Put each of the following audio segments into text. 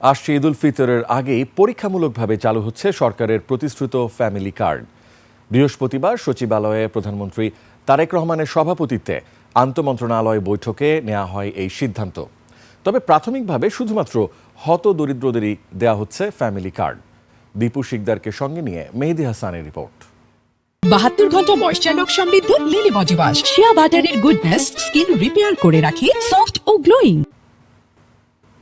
আসছে ঈদ উল ফিতরের আগেই পরীক্ষামূলকভাবে চালু হচ্ছে সরকারের প্রতিশ্রুত ফ্যামিলি কার্ড। বৃহস্পতিবার সচিবালয়ে প্রধানমন্ত্রী তারেক রহমানের সভাপতিত্বে আন্তঃমন্ত্রণালয় বৈঠকে নেওয়া হয় এই সিদ্ধান্ত। তবে প্রাথমিকভাবে শুধুমাত্র হতদরিদ্রদেরই দেওয়া হচ্ছে ফ্যামিলি কার্ড। দীপু শিকদারকে সঙ্গে নিয়ে মেহেদী হাসানের রিপোর্ট। 72 ঘন্টা ময়েশ্চার লক সমৃদ্ধ লিলি বডি ওয়াশ, শিয়া বাটারের গুডনেস স্কিন রিপেয়ার করে রাখে সফট ও গ্লোয়িং।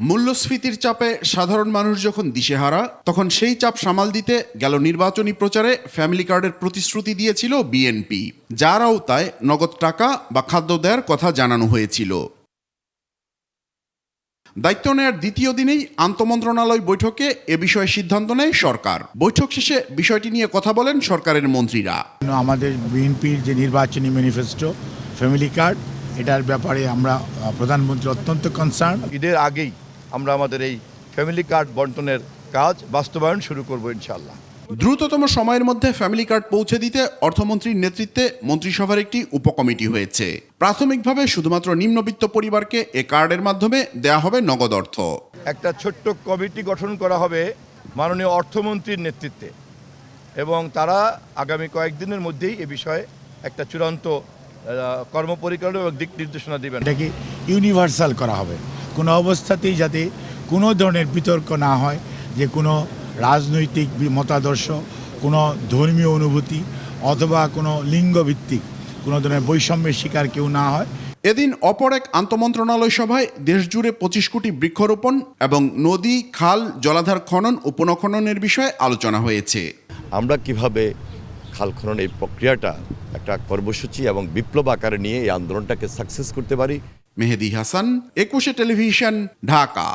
মূল্যস্ফীতির চাপে সাধারণ মানুষ যখন দিশেহারা, তখন সেই চাপ সামাল দিতে গেল নির্বাচনী প্রচারে ফ্যামিলি কার্ডের প্রতিশ্রুতি দিয়েছিল বিএনপি, যার আওতায় নগদ টাকা বা খাদ্য দেওয়ার কথা জানানো হয়েছিল। দায়িত্ব নেওয়ার দ্বিতীয় দিনেই আন্তঃমন্ত্রণালয় বৈঠকে এ বিষয়ে সিদ্ধান্ত নেয় সরকার। বৈঠক শেষে বিষয়টি নিয়ে কথা বলেন সরকারের মন্ত্রীরা। আমাদের বিএনপির যে নির্বাচনী ম্যানিফেস্টো ফ্যামিলি কার্ড, এটার ব্যাপারে আমরা প্রধানমন্ত্রী অত্যন্ত কনসার্ন। ঈদের আগেই আমরা আমাদের এই ফ্যামিলি কার্ড বন্টনের কাজ বাস্তবায়ন শুরু করব ইনশাআল্লাহ। দ্রুততম সময়ের মধ্যে ফ্যামিলি কার্ড পৌঁছে দিতে অর্থমন্ত্রীর নেতৃত্বে মন্ত্রিসভার একটি উপকমিটি হয়েছে। প্রাথমিকভাবে শুধুমাত্র নিম্নবিত্ত পরিবারকে এ কার্ডের মাধ্যমে দেয়া হবে নগদ অর্থ। একটা ছোট্ট কমিটি গঠন করা হবে মাননীয় অর্থমন্ত্রীর নেতৃত্বে, এবং তারা আগামী কয়েকদিনের মধ্যেই এ বিষয়ে একটা চূড়ান্ত কর্মপরিকল্পনা এবং দিক নির্দেশনা দেবেন। এটাকে ইউনিভার্সাল করা হবে, কোনো অবস্থাতেই যাতে কোনো ধরনের বিতর্ক না হয় যে কোনো রাজনৈতিক মতাদর্শ, কোনো ধর্মীয় অনুভূতি অথবা কোনো লিঙ্গভিত্তিক কোনো ধরনের বৈষম্যের শিকার কেউ না হয়। এদিন অপর এক আন্তঃমন্ত্রণালয় সভায় দেশজুড়ে 25 কোটি বৃক্ষরোপণ এবং নদী, খাল, জলাধার খনন ও পুনঃখননের বিষয়ে আলোচনা হয়েছে। আমরা কিভাবে খাল খনন এই প্রক্রিয়াটা একটা কর্মসূচি এবং বিপ্লব আকারে নিয়ে এই আন্দোলনটাকে সাকসেস করতে পারি। মেহেদী হাসান, 21 টেলিভিশন, ঢাকা।